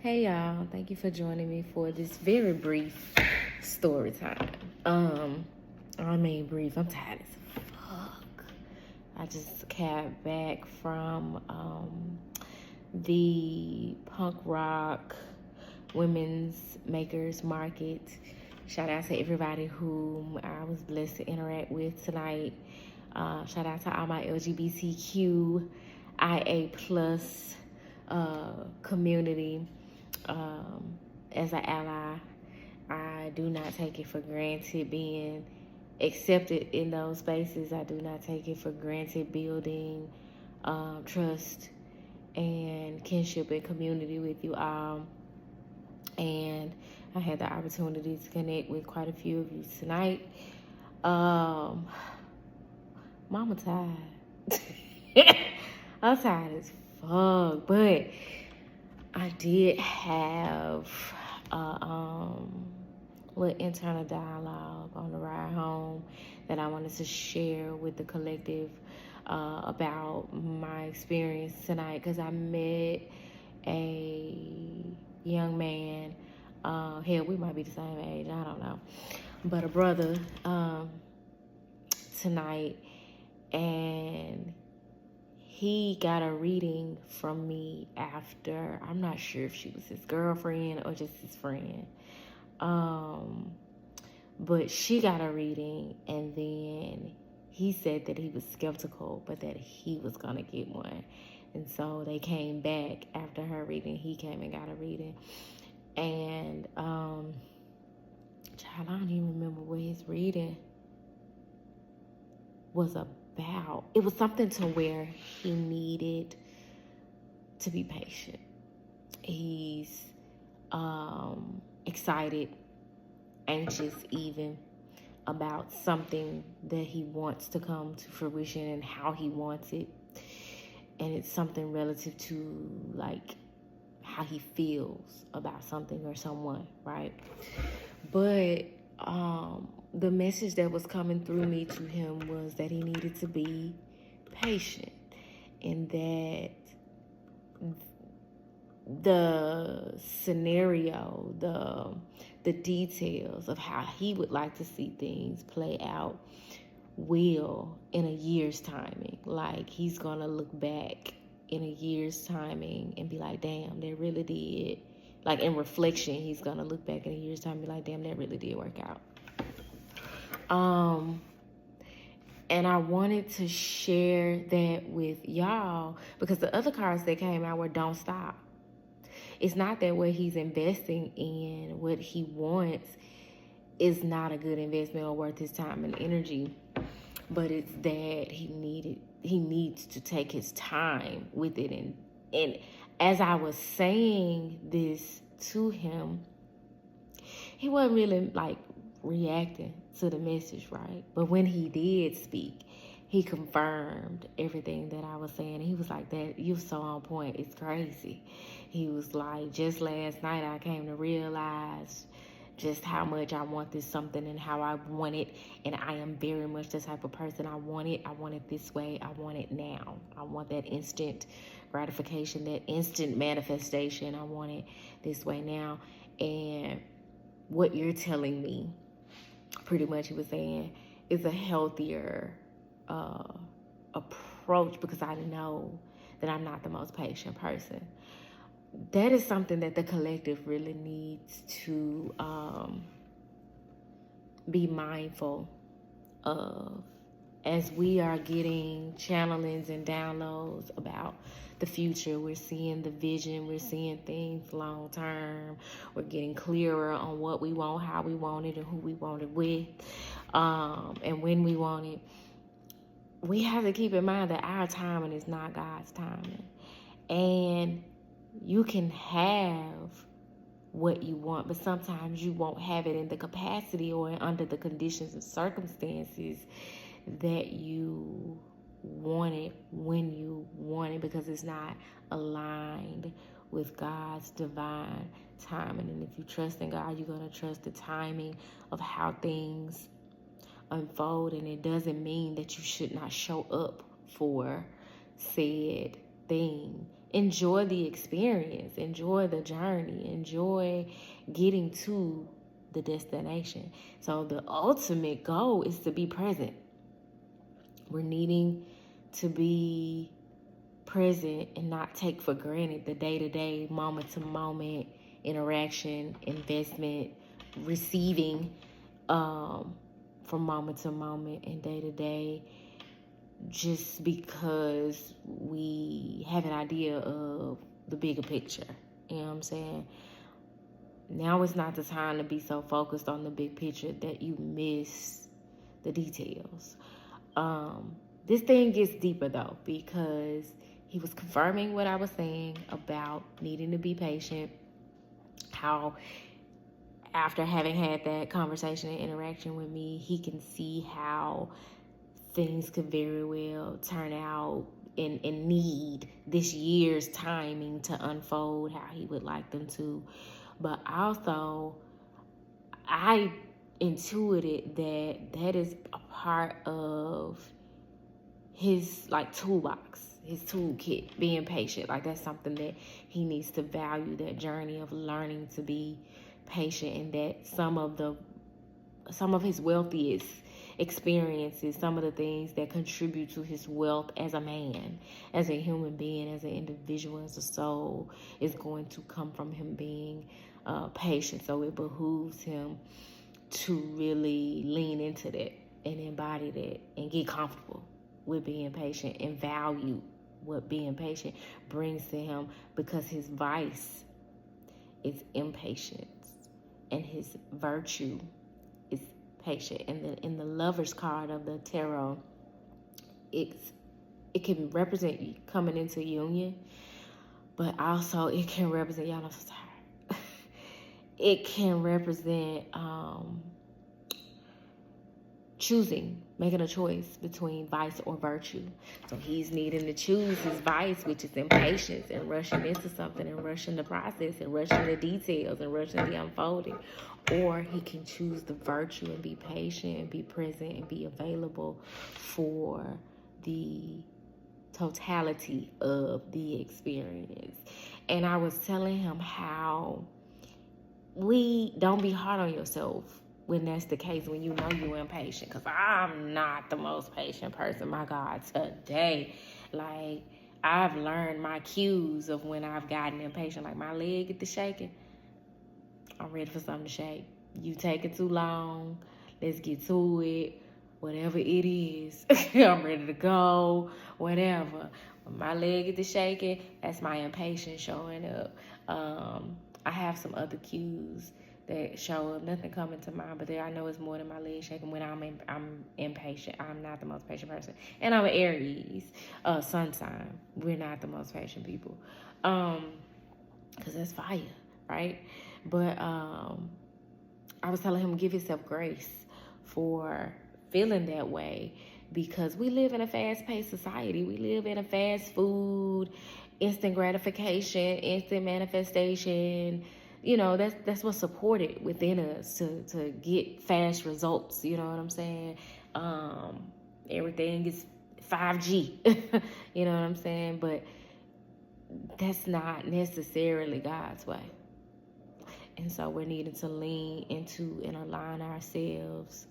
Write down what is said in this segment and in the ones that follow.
Hey y'all, thank you for joining me for this very brief story time. I mean brief, I'm tired as fuck. I just came back from the punk rock women's makers market. Shout out to everybody whom I was blessed to interact with tonight. Shout out to all my LGBTQIA plus community. As an ally, I do not take it for granted being accepted in those spaces. I do not take it for granted building trust and kinship and community with you all. And I had the opportunity to connect with quite a few of you tonight. Mama tired. I'm tired as fuck, but I did have a little internal dialogue on the ride home that I wanted to share with the collective about my experience tonight, because I met a young man. Hell, we might be the same age, I don't know, but a brother tonight, and he got a reading from me after, I'm not sure if she was his girlfriend or just his friend. But she got a reading, and then he said that he was skeptical, but that he was gonna get one. And so they came back after her reading. He came and got a reading. And child, I don't even remember what his reading was about. It was something to where he needed to be patient. He's excited, anxious even, about something that he wants to come to fruition and how he wants it. And it's something relative to like how he feels about something or someone, right? But the message that was coming through me to him was that he needed to be patient, and that the scenario, the details of how he would like to see things play out will in a year's timing. Like, he's gonna look back in a year's timing and be like, damn, that really did. Like, in reflection, he's gonna look back in a year's time and be like, damn, that really did work out. And I wanted to share that with y'all because the other cards that came out were don't stop. It's not that what he's investing in, what he wants, is not a good investment or worth his time and energy, but it's that he needs to take his time with it. And as I was saying this to him, he wasn't really like reacting to the message, right? But when he did speak, he confirmed everything that I was saying. He was like, that you're so on point, it's crazy. He was like, just last night I came to realize just how much I want this something and how I want it. And I am very much the type of person, I want it this way, I want it now. I want that instant gratification, that instant manifestation. I want it this way now. And what you're telling me, pretty much he was saying, is a healthier approach, because I know that I'm not the most patient person. That is something that the collective really needs to be mindful of as we are getting channelings and downloads about the future. We're seeing the vision, we're seeing things long term, we're getting clearer on what we want, how we want it, and who we want it with, and when we want it. We have to keep in mind that our timing is not God's timing. And you can have what you want, but sometimes you won't have it in the capacity or under the conditions and circumstances that you want it when you want it, because it's not aligned with God's divine timing. And if you trust in God, you're going to trust the timing of how things unfold. And it doesn't mean that you should not show up for said thing enjoy the experience, enjoy the journey, enjoy getting to the destination. So the ultimate goal is to be present. We're needing to be present and not take for granted the day-to-day, moment-to-moment interaction, investment, receiving from moment to moment and day-to-day, just because we have an idea of the bigger picture. You know what I'm saying? Now is not the time to be so focused on the big picture that you miss the details. This thing gets deeper though, because he was confirming what I was saying about needing to be patient. How after having had that conversation and interaction with me, he can see how things could very well turn out and need this year's timing to unfold how he would like them to. But also, I intuited that is a part of his toolbox, his toolkit, being patient. Like, that's something that he needs to value, that journey of learning to be patient, and that some of his wealthiest experiences, some of the things that contribute to his wealth as a man, as a human being, as an individual, as a soul, is going to come from him being patient. So it behooves him to really lean into that and embody that and get comfortable with being patient and value what being patient brings to him, because his vice is impatience and his virtue is patient. And in the Lover's card of the tarot, it can represent you coming into union, but also it can represent, y'all, I'm so tired. It can represent choosing, making a choice between vice or virtue. So he's needing to choose his vice, which is impatience, and rushing into something, and rushing the process, and rushing the details, and rushing the unfolding. Or he can choose the virtue and be patient and be present and be available for the totality of the experience. And I was telling him how we don't be hard on yourself when that's the case, when you know you're impatient. Because I'm not the most patient person, my God, today. Like, I've learned my cues of when I've gotten impatient. Like, my leg get to shaking, I'm ready for something to shake. You taking too long, let's get to it. Whatever it is, I'm ready to go, whatever. When my leg get to shaking, that's my impatience showing up. I have some other cues that show up. Nothing coming to mind, but there, I know it's more than my leg shaking when I'm impatient. I'm not the most patient person, and I'm an Aries, sun sign. We're not the most patient people, because that's fire, right? But I was telling him, give yourself grace for feeling that way, because we live in a fast-paced society. We live in a fast food, instant gratification, instant manifestation. You know, that's what's supported within us to get fast results. You know what I'm saying? Everything is 5G. You know what I'm saying? But that's not necessarily God's way. And so we're needing to lean into and align ourselves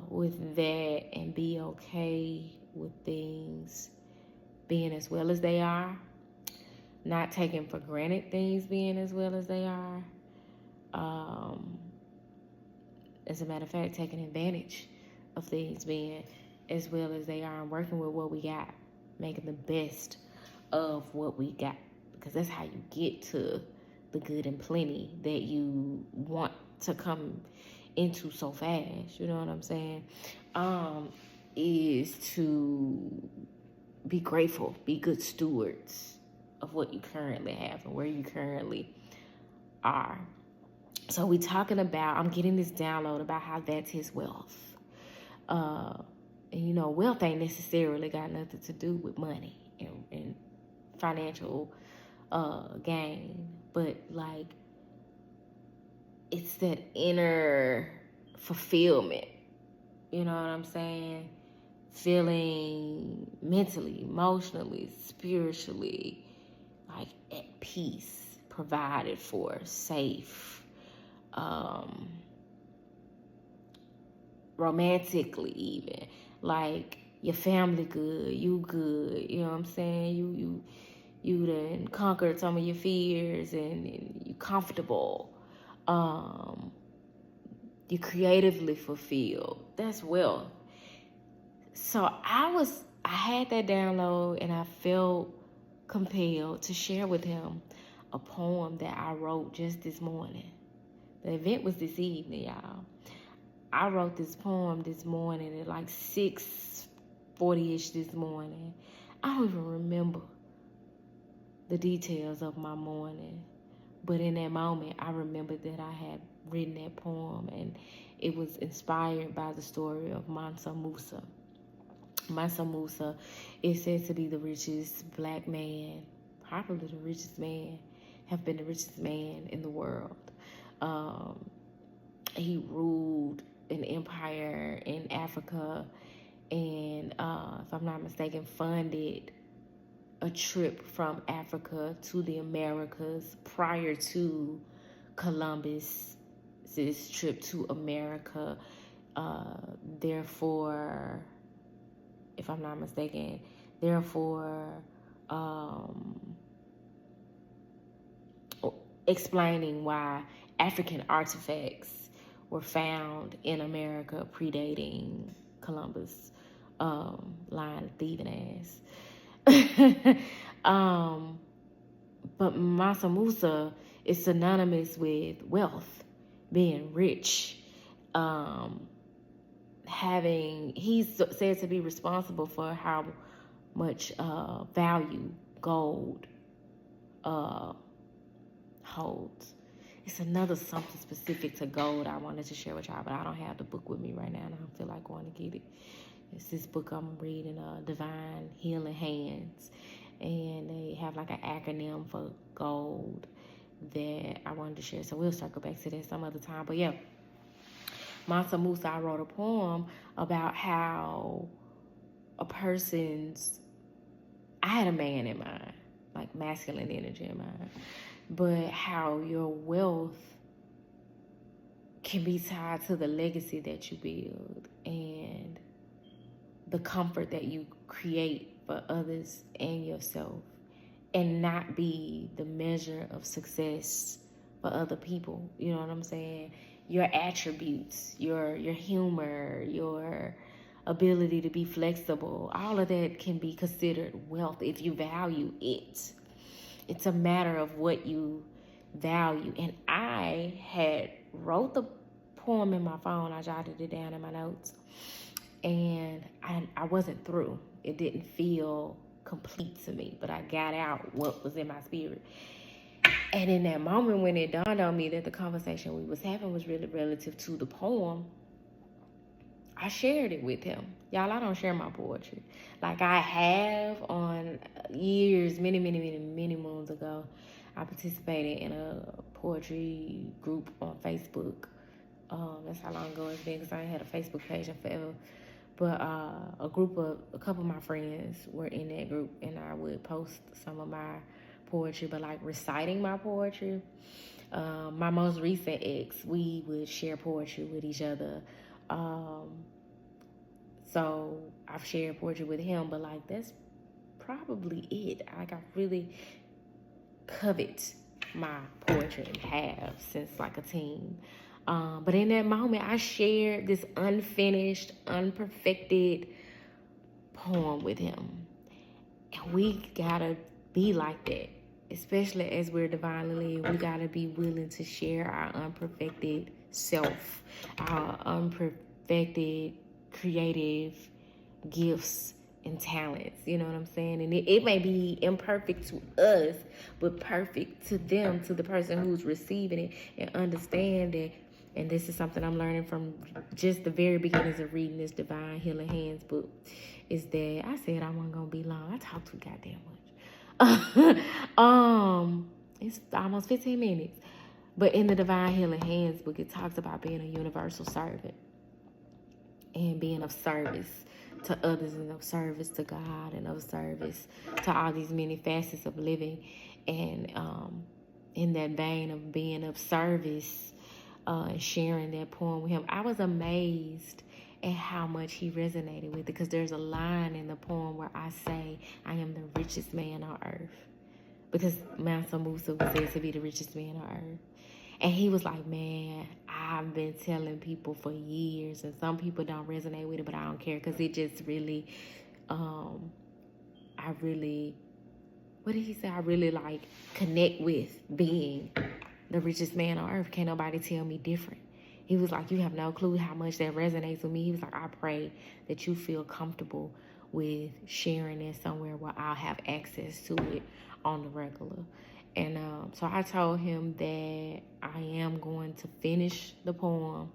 with that, and be okay with things being as well as they are, not taking for granted things being as well as they are. As a matter of fact, taking advantage of things being as well as they are, and working with what we got, making the best of what we got, because that's how you get to the good and plenty that you want to come into so fast. You know what I'm saying? Is to be grateful, be good stewards of what you currently have and where you currently are. So we talking about, I'm getting this download about how that's his wealth. And you know, wealth ain't necessarily got nothing to do with money and financial gain, but like, it's that inner fulfillment. You know what I'm saying? feeling mentally, emotionally, spiritually, like at peace, provided for, safe, romantically even, like your family good, you good, you know what I'm saying? You done conquered some of your fears and you comfortable. You creatively fulfilled. That's wealth. So I had that download and I felt compelled to share with him a poem that I wrote just this morning. The event was this evening, y'all. I wrote this poem this morning at like 6:40ish this morning. I don't even remember the details of my morning, but in that moment I remembered that I had written that poem, and it was inspired by the story of Mansa Musa. Mansa Musa is said to be the richest black man, probably the richest man, have been the richest man in the world. He ruled an empire in Africa, and if I'm not mistaken, funded a trip from Africa to the Americas prior to Columbus's trip to America. Therefore, if I'm not mistaken, explaining why African artifacts were found in America predating Columbus, lying thieving ass. But Mansa Musa is synonymous with wealth, being rich, he's said to be responsible for how much value gold holds. It's another something specific to gold I wanted to share with y'all, but I don't have the book with me right now, and I don't feel like going to get it. It's this book I'm reading, Divine Healing Hands, and they have like an acronym for gold that I wanted to share. So we'll circle back to that some other time. But yeah, Mansa Musa, I wrote a poem about how I had a man in mind, like masculine energy in mind, but how your wealth can be tied to the legacy that you build and the comfort that you create for others and yourself, and not be the measure of success for other people. You know what I'm saying? Your attributes, your humor, your ability to be flexible, all of that can be considered wealth if you value it. It's a matter of what you value. And I had wrote the poem in my phone. I jotted it down in my notes. And I wasn't through. It didn't feel complete to me, but I got out what was in my spirit. And in that moment when it dawned on me that the conversation we was having was really relative to the poem, I shared it with him. Y'all, I don't share my poetry. Like I have on years, many moons ago, I participated in a poetry group on Facebook. That's how long ago it's been, because I ain't had a Facebook page in forever. But a couple of my friends were in that group, and I would post some of my poetry, but like reciting my poetry. My most recent ex, we would share poetry with each other. So I've shared poetry with him, but like that's probably it. Like I really covet my poetry and have since like a teen. But in that moment, I shared this unfinished, unperfected poem with him. And we gotta be like that, especially as we're divinely led. We gotta be willing to share our unperfected self, our unperfected creative gifts and talents. You know what I'm saying? And it may be imperfect to us, but perfect to them, to the person who's receiving it, and understand that. And this is something I'm learning from just the very beginnings of reading this Divine Healing Hands book, is that I said I wasn't gonna be long. I talk too goddamn much. It's almost 15 minutes. But in the Divine Healing Hands book, it talks about being a universal servant and being of service to others and of service to God and of service to all these many facets of living. And in that vein of being of service and sharing that poem with him, I was amazed at how much he resonated with it, because there's a line in the poem where I say, I am the richest man on earth, because Mansa Musa was said to be the richest man on earth. And he was like, man, I've been telling people for years, and some people don't resonate with it, but I don't care, because it just really, what did he say? I really like connect with being the richest man on earth. Can't nobody tell me different. He was like, you have no clue how much that resonates with me. He was like, I pray that you feel comfortable with sharing it somewhere where I'll have access to it on the regular. And so I told him that I am going to finish the poem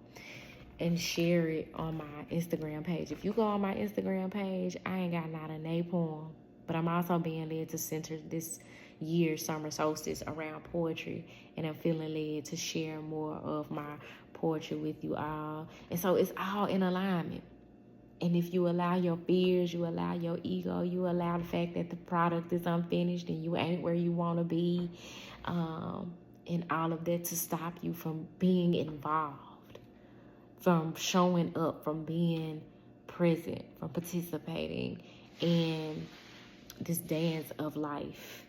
and share it on my Instagram page. If you go on my Instagram page, I ain't got not a poem, but I'm also being led to center this year's summer solstice around poetry, and I'm feeling led to share more of my poetry with you all. And so it's all in alignment. And if you allow your fears, you allow your ego, you allow the fact that the product is unfinished and you ain't where you want to be, and all of that to stop you from being involved, from showing up, from being present, from participating in this dance of life,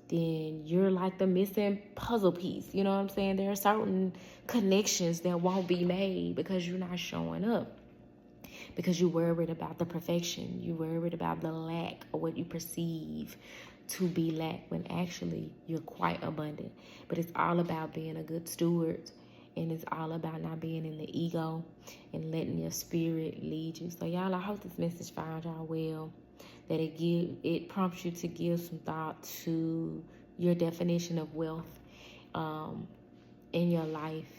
then you're like the missing puzzle piece. You know what I'm saying? There are certain connections that won't be made because you're not showing up, because you're worried about the perfection. You're worried about the lack of what you perceive to be lack, when actually you're quite abundant. But it's all about being a good steward, and it's all about not being in the ego and letting your spirit lead you. So y'all, I hope this message found y'all well, that it prompts you to give some thought to your definition of wealth in your life.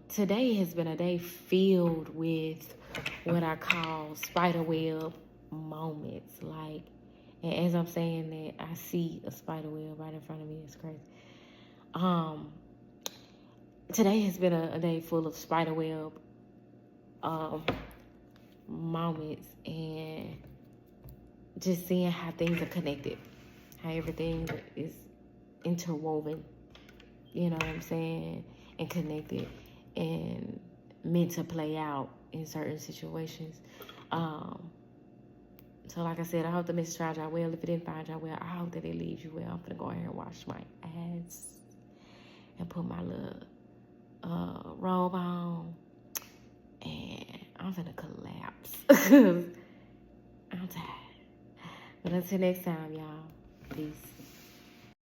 Today has been a day filled with what I call spiderweb moments. Like, and as I'm saying that, I see a spider web right in front of me. It's crazy. Today has been a day full of spiderweb moments, and just seeing how things are connected, how everything is interwoven, you know what I'm saying, and connected and meant to play out in certain situations. So like I said, I hope the message found y'all well. If it didn't find y'all well, I hope that it leaves you well. I'm gonna go ahead and wash my ass and put my little robe on, and I'm gonna collapse. I'm tired. But until next time, y'all, peace.